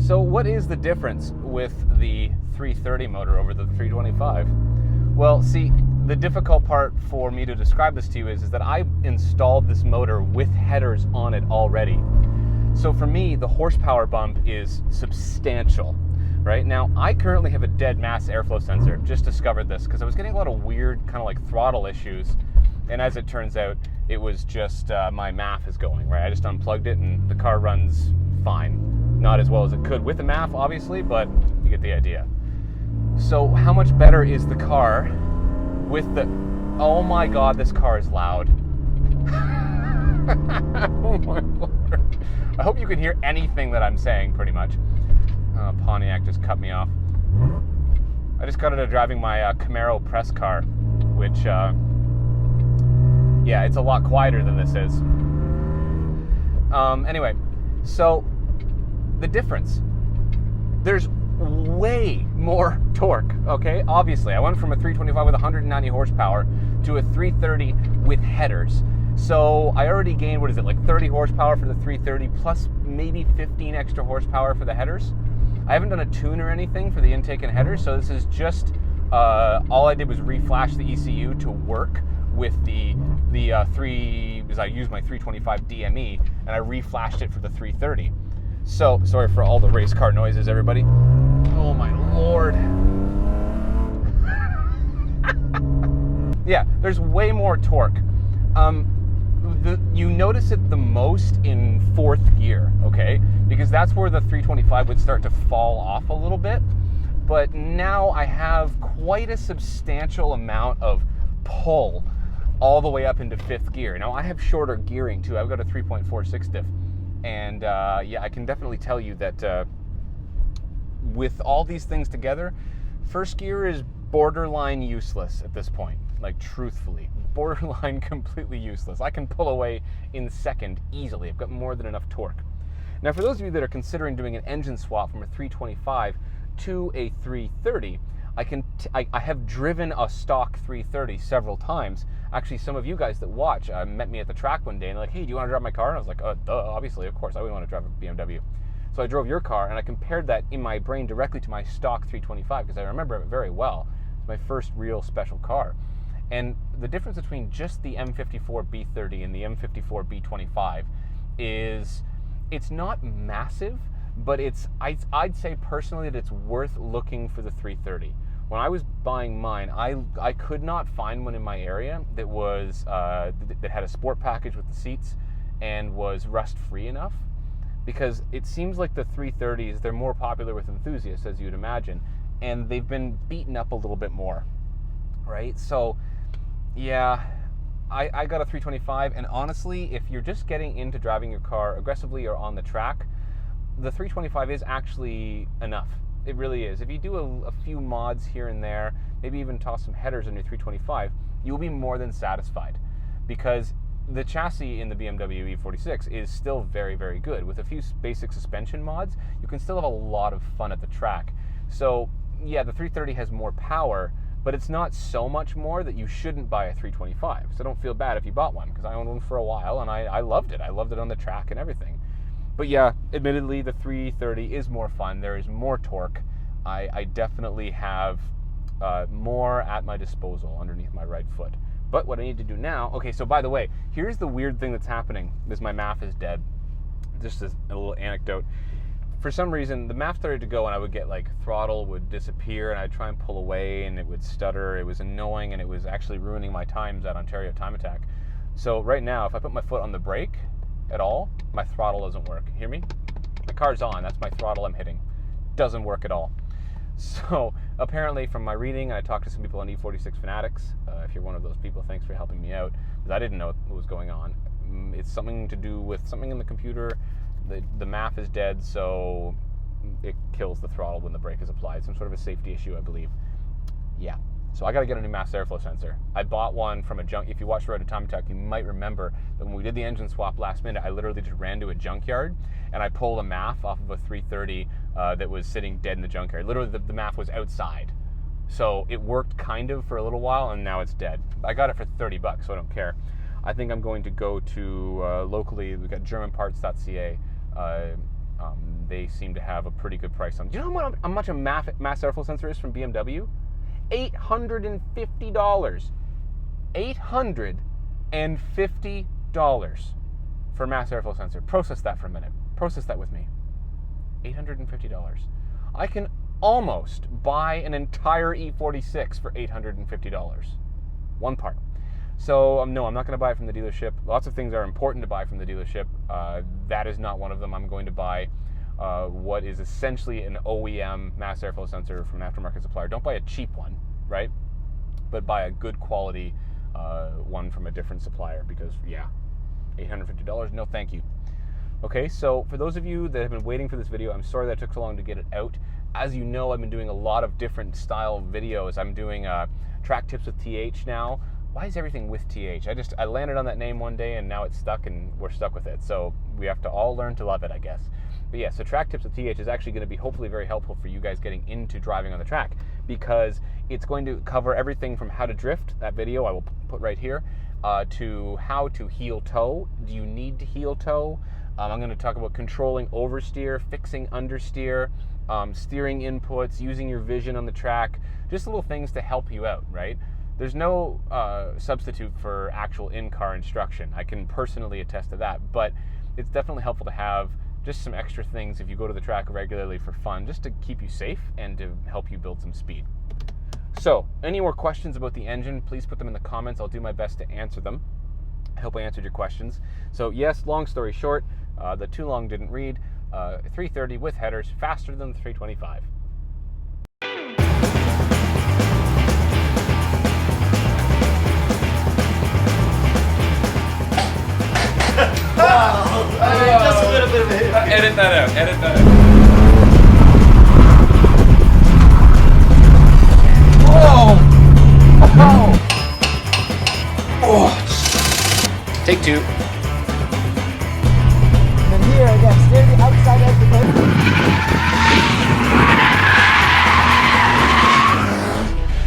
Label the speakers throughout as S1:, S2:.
S1: So what is the difference with the 330 motor over the 325? Well, see, the difficult part for me to describe this to you is that I installed this motor with headers on it already. So for me, the horsepower bump is substantial. Right now, I currently have a dead mass airflow sensor. Just discovered this because I was getting a lot of weird kind of like throttle issues. And as it turns out, it was just my MAF is going, right? I just unplugged it and the car runs fine. Not as well as it could with the MAF, obviously, but you get the idea. So how much better is the car with the... Oh my God, this car is loud. Oh my Lord. I hope you can hear anything that I'm saying, pretty much. Pontiac just cut me off. I just got into driving my Camaro press car, which, yeah, it's a lot quieter than this is. Anyway, so the difference. There's way more torque, okay? Obviously, I went from a 325 with 190 horsepower to a 330 with headers. So I already gained, what is it, like 30 horsepower for the 330 plus maybe 15 extra horsepower for the headers. I haven't done a tune or anything for the intake and headers, so this is just, all I did was reflash the ECU to work with because I used my 325 DME, and I reflashed it for the 330. So, sorry for all the race car noises, everybody. Oh my Lord. Yeah, there's way more torque. You notice it the most in fourth gear, okay? Because that's where the 325 would start to fall off a little bit. But now I have quite a substantial amount of pull all the way up into fifth gear. Now I have shorter gearing too. I've got a 3.46 diff. And yeah, I can definitely tell you that with all these things together, first gear is borderline useless at this point. Like, truthfully, borderline completely useless. I can pull away in second easily. I've got more than enough torque. Now, for those of you that are considering doing an engine swap from a 325 to a 330, I have driven a stock 330 several times. Actually, some of you guys that watch met me at the track one day and like, hey, do you want to drive my car? And I was like, duh, obviously, of course, I wouldn't want to drive a BMW. So I drove your car, and I compared that in my brain directly to my stock 325 because I remember it very well. It's my first real special car. And the difference between just the M54 B30 and the M54 B25 is it's not massive, but I'd say personally that it's worth looking for the 330. When I was buying mine, I could not find one in my area that was that had a sport package with the seats and was rust-free enough, because it seems like the 330s, they're more popular with enthusiasts, as you'd imagine, and they've been beaten up a little bit more, right? So yeah, I got a 325, and honestly, if you're just getting into driving your car aggressively or on the track, the 325 is actually enough. It really is. If you do a few mods here and there, maybe even toss some headers on your 325, you'll be more than satisfied, because the chassis in the BMW E46 is still very, very good. With a few basic suspension mods, you can still have a lot of fun at the track. So yeah, the 330 has more power, but it's not so much more that you shouldn't buy a 325. So don't feel bad if you bought one, because I owned one for a while and I loved it. I loved it on the track and everything. But yeah, admittedly, the 330 is more fun. There is more torque. I definitely have more at my disposal underneath my right foot. But what I need to do now, okay, so by the way, here's the weird thing that's happening, is my MAF is dead. Just as a little anecdote. For some reason, the MAF started to go and I would get like throttle would disappear and I'd try and pull away and it would stutter. It was annoying and it was actually ruining my times at Ontario Time Attack. So right now, if I put my foot on the brake at all, my throttle doesn't work. Hear me? The car's on, that's my throttle I'm hitting. Doesn't work at all. So apparently from my reading, I talked to some people on E46 Fanatics. If you're one of those people, thanks for helping me out, because I didn't know what was going on. It's something to do with something in the computer. The MAF is dead, so it kills the throttle when the brake is applied. Some sort of a safety issue, I believe. Yeah. So I got to get a new mass airflow sensor. I bought one from a junk. If you watched Road to Time Attack, you might remember that when we did the engine swap last minute, I literally just ran to a junkyard and I pulled a MAF off of a 330 that was sitting dead in the junkyard. Literally, the MAF was outside. So it worked kind of for a little while, and now it's dead. I got it for $30, so I don't care. I think I'm going to go to locally. We've got GermanParts.ca. they seem to have a pretty good price on. Do you know how much a mass airflow sensor is from BMW? $850. $850 for mass airflow sensor. Process that for a minute. Process that with me. $850. I can almost buy an entire E46 for $850. One part. So no, I'm not going to buy it from the dealership. Lots of things are important to buy from the dealership. That is not one of them. I'm going to buy what is essentially an OEM mass airflow sensor from an aftermarket supplier. Don't buy a cheap one, right? But buy a good quality one from a different supplier, because yeah, $850, no thank you. Okay, so for those of you that have been waiting for this video, I'm sorry that it took so long to get it out. As you know, I've been doing a lot of different style videos. I'm doing track tips with TH now. Why is everything with TH? I landed on that name one day and now it's stuck and we're stuck with it. So we have to all learn to love it, I guess. But yeah, so track tips with TH is actually going to be hopefully very helpful for you guys getting into driving on the track, because it's going to cover everything from how to drift, that video I will put right here, to how to heel toe. Do you need to heel toe? I'm going to talk about controlling oversteer, fixing understeer, steering inputs, using your vision on the track, just little things to help you out, right? There's no substitute for actual in-car instruction. I can personally attest to that, but it's definitely helpful to have just some extra things if you go to the track regularly for fun, just to keep you safe and to help you build some speed. So, any more questions about the engine, please put them in the comments. I'll do my best to answer them. I hope I answered your questions. So yes, long story short, the too long didn't read. 330 with headers, faster than the 325.
S2: Just a little bit of a hit.
S1: Edit that out, edit that out. Whoa! Oh! Take two.
S2: And then here again, steer the outside edge of the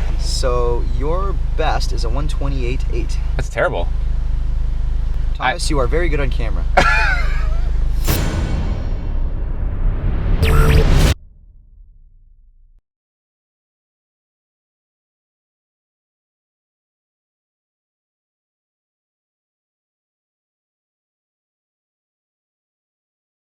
S2: plate. So your best is a 128.8.
S1: That's terrible.
S2: Thomas, you are very good on camera.